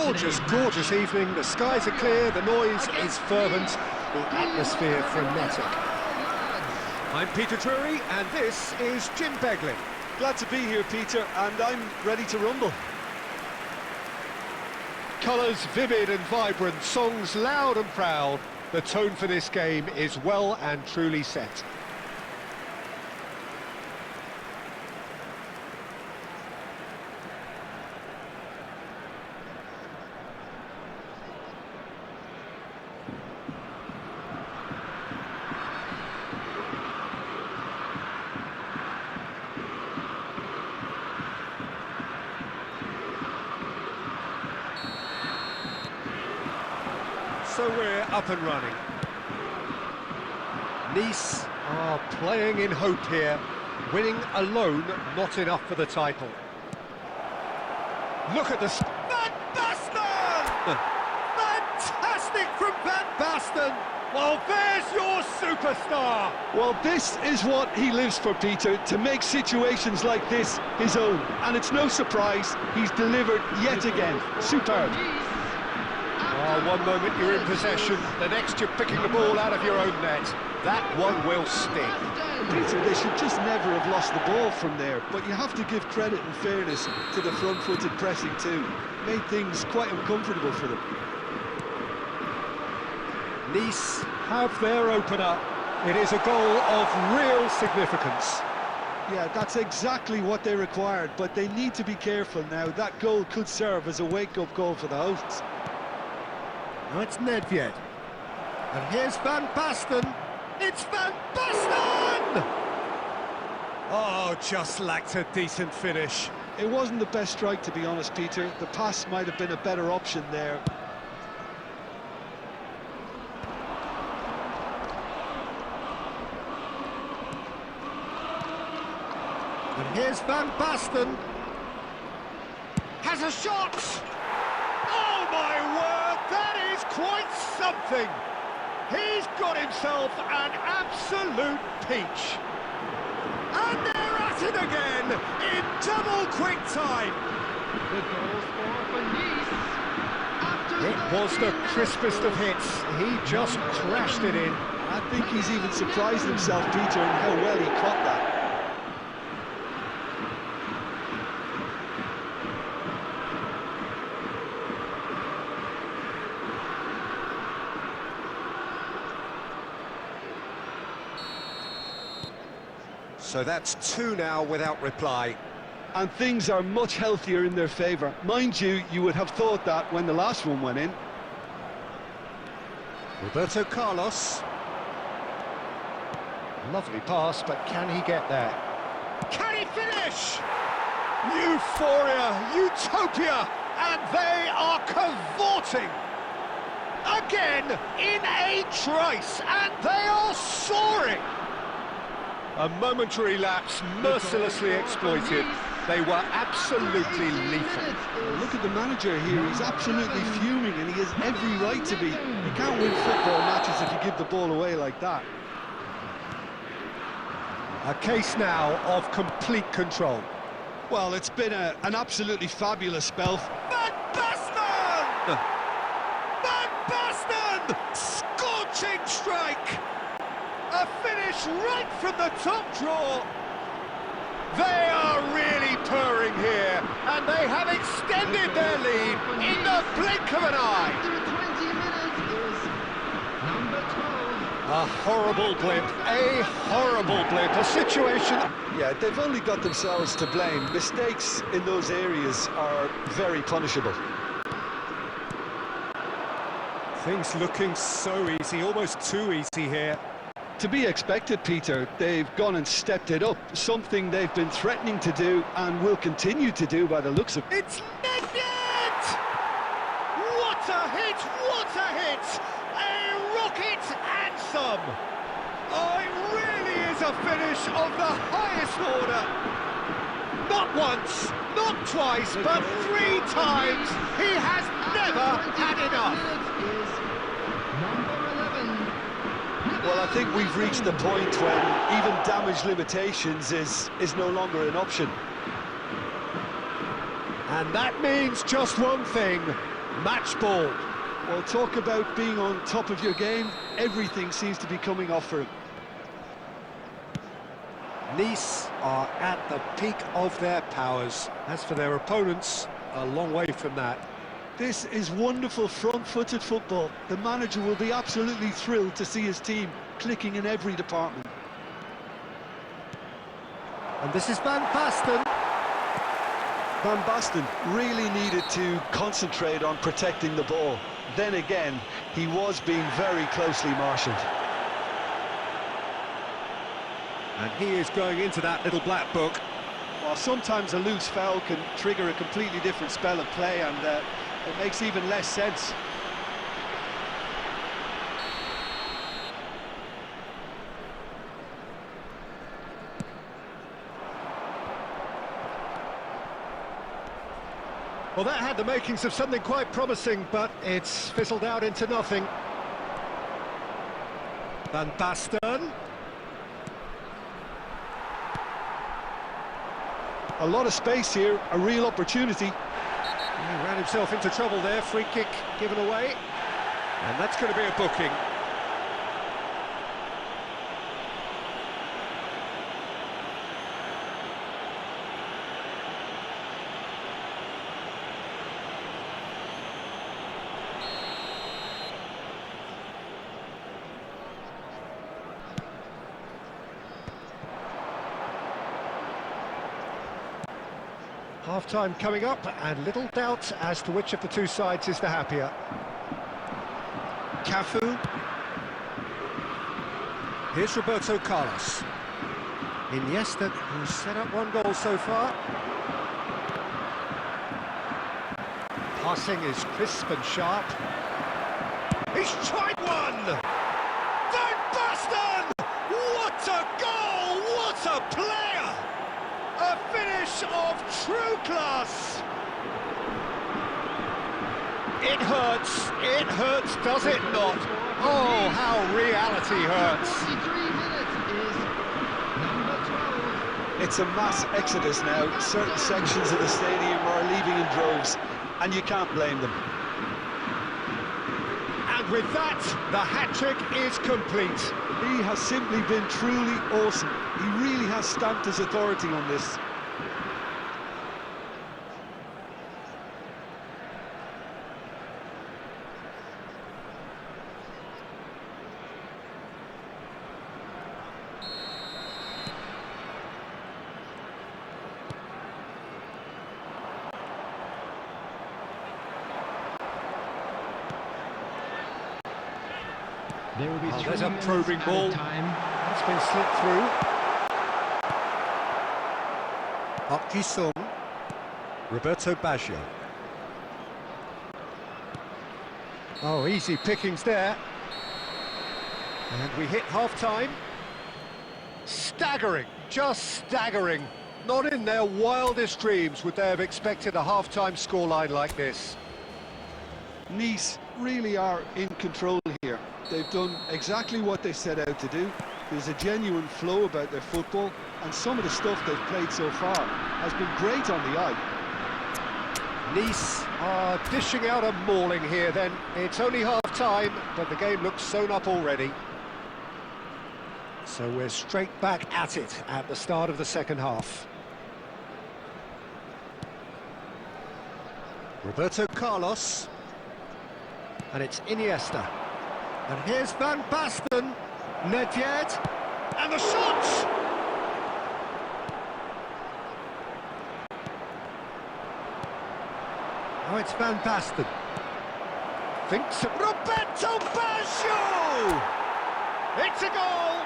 Gorgeous, gorgeous evening. The skies are clear, the noise is fervent, the atmosphere frenetic. I'm Peter Drury, and this is Jim Begley. Glad to be here, Peter, and I'm ready to rumble. Colours vivid and vibrant, songs loud and proud. The tone for this game is well and truly set. So we're up and running. Nice are playing in hope here. Winning alone, not enough for the title. Look at the... Van Basten! Fantastic from Van Basten! Well, there's your superstar! Well, this is what he lives for, Peter, to make situations like this his own. And it's no surprise, he's delivered yet again. Superb. One moment you're in possession, the next you're picking the ball out of your own net. That one will sting. Peter, they should just never have lost the ball from there, but you have to give credit and fairness to the front-footed pressing too. Made things quite uncomfortable for them. Nice have their opener. It is a goal of real significance. Yeah, that's exactly what they required, but they need to be careful now. That goal could serve as a wake-up call for the hosts. Now it's Nedved. And here's Van Basten. It's Van Basten! Oh, just lacked a decent finish. It wasn't the best strike, to be honest, Peter. The pass might have been a better option there. And here's Van Basten. Has a shot! Oh, my word! That is quite something! He's got himself an absolute peach. And they're at it again in double quick time. The goal scorer for Nice. It was the crispest of hits. He just crashed it in. I think he's even surprised himself, Peter, in how well he caught that. So that's two now without reply. And things are much healthier in their favour. Mind you, you would have thought that when the last one went in. Roberto Carlos. Lovely pass, but can he get there? Can he finish? Euphoria, utopia, and they are cavorting. Again, in a trice, and they are soaring. A momentary lapse, mercilessly exploited. They were absolutely lethal. Look at the manager here, he's absolutely fuming and he has every right to be. You can't win football matches if you give the ball away like that. A case now of complete control. Well, it's been an absolutely fabulous spell. Van Basten! Van Basten! Scorching strike! A finish right from the top draw. They are really purring here, and they have extended their lead in the blink of an eye. After 20 minutes is number 12. A horrible blip, a horrible blip, a situation... Yeah, they've only got themselves to blame. Mistakes in those areas are very punishable. Things looking so easy, almost too easy here. To be expected, Peter. They've gone and stepped it up, something they've been threatening to do and will continue to do by the looks of it. It's Nedved! What a hit, what a hit! A rocket and some! Oh, it really is a finish of the highest order! Not once, not twice, but 3 times, he has never had enough! Well, I think we've reached the point when even damage limitations is no longer an option. And that means just one thing. Match ball. Well, talk about being on top of your game. Everything seems to be coming off for him. Nice are at the peak of their powers. As for their opponents, a long way from that. This is wonderful front-footed football. The manager will be absolutely thrilled to see his team clicking in every department. And this is Van Basten. Van Basten really needed to concentrate on protecting the ball. Then again, he was being very closely marshalled. And he is going into that little black book. Well, sometimes a loose foul can trigger a completely different spell of play, and it makes even less sense. Well, that had the makings of something quite promising, but it's fizzled out into nothing. Van Basten. A lot of space here, a real opportunity. He ran himself into trouble there, free kick given away. And that's going to be a booking. Half-time coming up, and little doubt as to which of the two sides is the happier. Cafu. Here's Roberto Carlos. Iniesta, who's set up one goal so far. Passing is crisp and sharp. He's tried one! Van Basten! What a goal! What a player! A finish of true class! It hurts, does it not? Oh, how reality hurts. 43 minutes is number 12. It's a mass exodus now. Certain sections of the stadium are leaving in droves, and you can't blame them. And with that, the hat-trick is complete. He has simply been truly awesome. He really has stamped his authority on this. There will be There's a probing ball. time. It's been slipped through. OGC. Roberto Baggio. Oh, easy pickings there. And we hit half-time. Staggering, just staggering. Not in their wildest dreams would they have expected a half-time scoreline like this. Nice really are in control here. They've done exactly what they set out to do. There's a genuine flow about their football, and some of the stuff they've played so far has been great on the eye. Nice are dishing out a mauling here then. It's only half-time, but the game looks sewn up already. So we're straight back at it at the start of the second half. Roberto Carlos. And it's Iniesta. And here's Van Basten. Nedved. And the shot! Oh, it's Van Basten. Thinks of Roberto Baggio! It's a goal!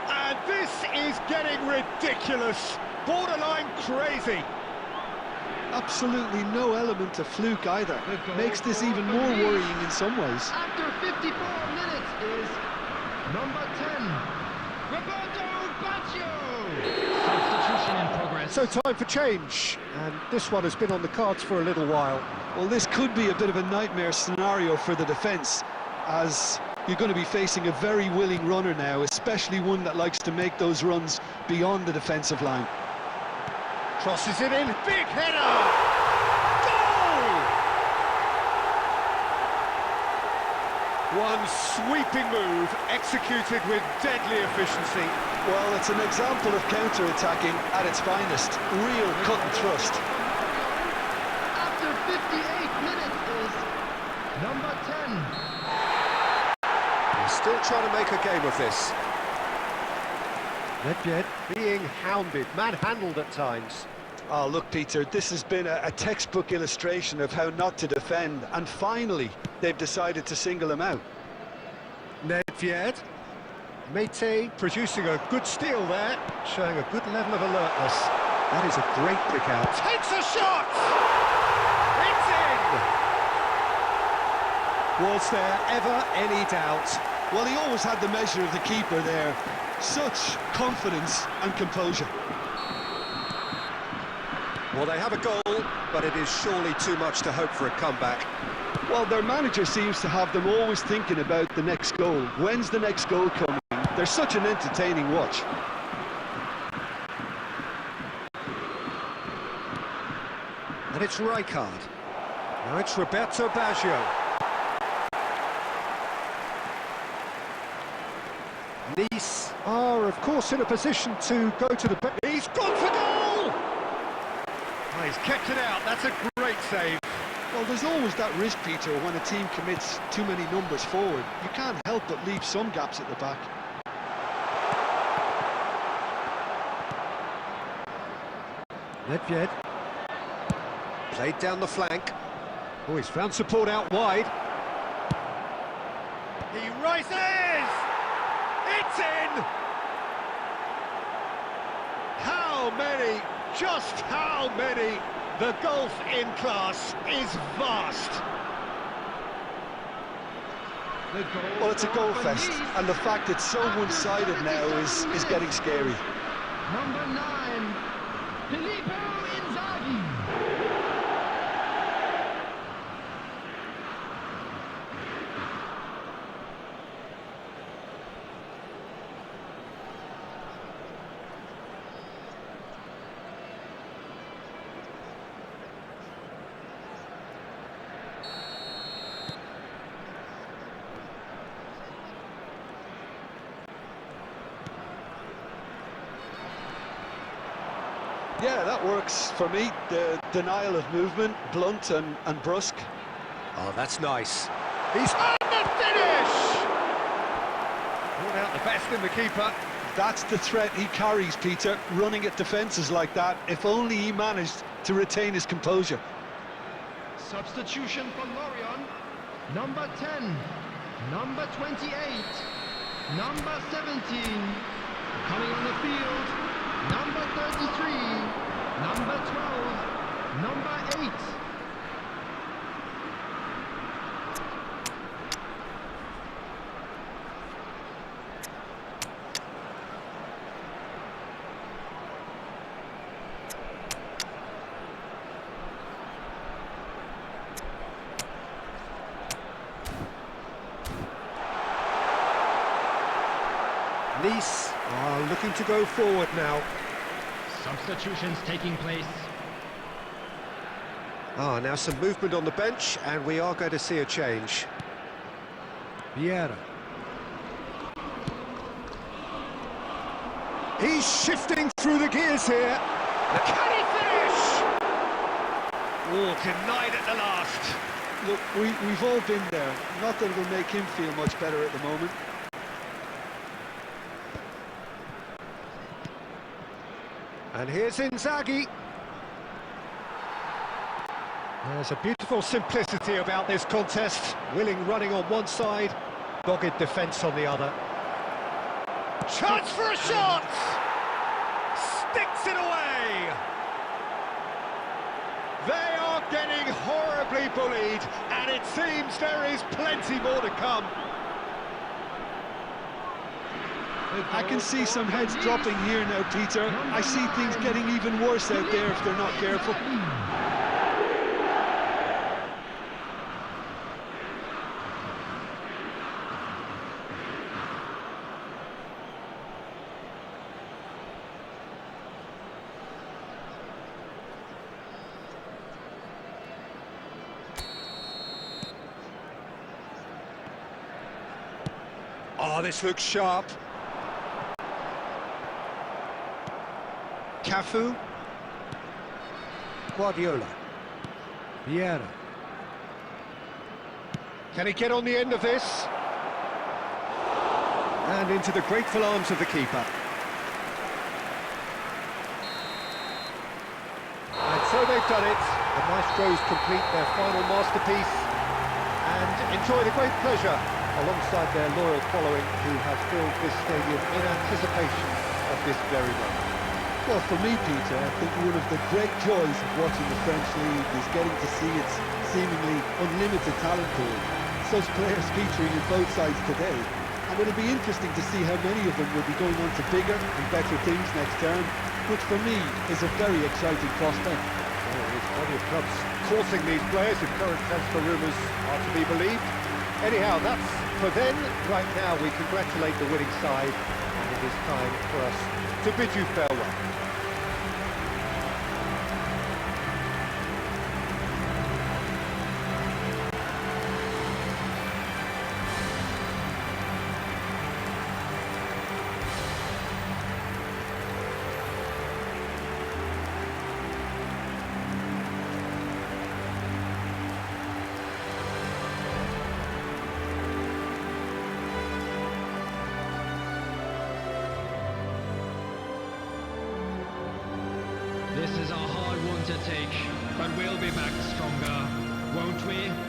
And this is getting ridiculous. Borderline crazy. Absolutely no element of fluke either. Makes this even more worrying in some ways. After 54 minutes is number 10, Roberto Baggio. Substitution in progress. So time for change, and this one has been on the cards for a little while. Well, this could be a bit of a nightmare scenario for the defence, as you're going to be facing a very willing runner now, especially one that likes to make those runs beyond the defensive line. Crosses it in, big header! One sweeping move, executed with deadly efficiency. Well, it's an example of counter-attacking at its finest. Real cut and thrust. After 58 minutes is number 10. He's still trying to make a game of this. Nedved being hounded, manhandled at times. Oh, look, Peter, this has been a textbook illustration of how not to defend, and finally, they've decided to single him out. Nedved. Mete producing a good steal there, showing a good level of alertness. That is a great pick out. Takes a shot! It's in! Was there ever any doubt? Well, he always had the measure of the keeper there. Such confidence and composure. Well, they have a goal, but it is surely too much to hope for a comeback. Well, their manager seems to have them always thinking about the next goal. When's the next goal coming? They're such an entertaining watch. And it's Rijkaard. Now it's Roberto Baggio. Nice are, of course, in a position to go to the... He's gone for goal! Oh, he's kept it out. That's a great save. Well, there's always that risk, Peter, when a team commits too many numbers forward. You can't help but leave some gaps at the back. Nedved. Played down the flank. Oh, he's found support out wide. He rises! It's in! How many? Just how many? The gulf in class is vast. Well, it's a goal fest, and the fact it's so one-sided now is getting scary. Number 9, Filippo Inzaghi. Yeah, that works for me. The denial of movement, blunt and brusque. Oh, that's nice. He's on the finish! Brought out the best in the keeper. That's the threat he carries, Peter, running at defences like that. If only he managed to retain his composure. Substitution for Lorient. Number 10, number 28, number 17. Coming on the field, number 33, number 12, number 8. Nice are looking to go forward now. Substitutions taking place. Now some movement on the bench, and we are going to see a change. Vieira. He's shifting through the gears here. Can he finish? Oh, denied at the last. Look, we've all been there. Not that it'll make him feel much better at the moment. And here's Inzaghi. There's a beautiful simplicity about this contest. Willing running on one side, dogged defence on the other. Chance for a shot! Sticks it away! They are getting horribly bullied, and it seems there is plenty more to come. I can see some heads dropping here now, Peter. I see things getting even worse out there if they're not careful. Oh, this looks sharp. Cafu. Guardiola. Vieira. Can he get on the end of this? And into the grateful arms of the keeper. And so they've done it. The Maestros complete their final masterpiece and enjoy the great pleasure alongside their loyal following who have filled this stadium in anticipation of this very moment. Well, for me, Peter, I think one of the great joys of watching the French League is getting to see its seemingly unlimited talent pool. Such players featuring in both sides today. And it'll be interesting to see how many of them will be going on to bigger and better things next term, which for me is a very exciting prospect. Well, there's plenty of clubs courting these players if current transfer rumours are to be believed. Anyhow, that's for then. Right now, we congratulate the winning side, and it is time for us to bid you farewell. This is a hard one to take, but we'll be back stronger, won't we?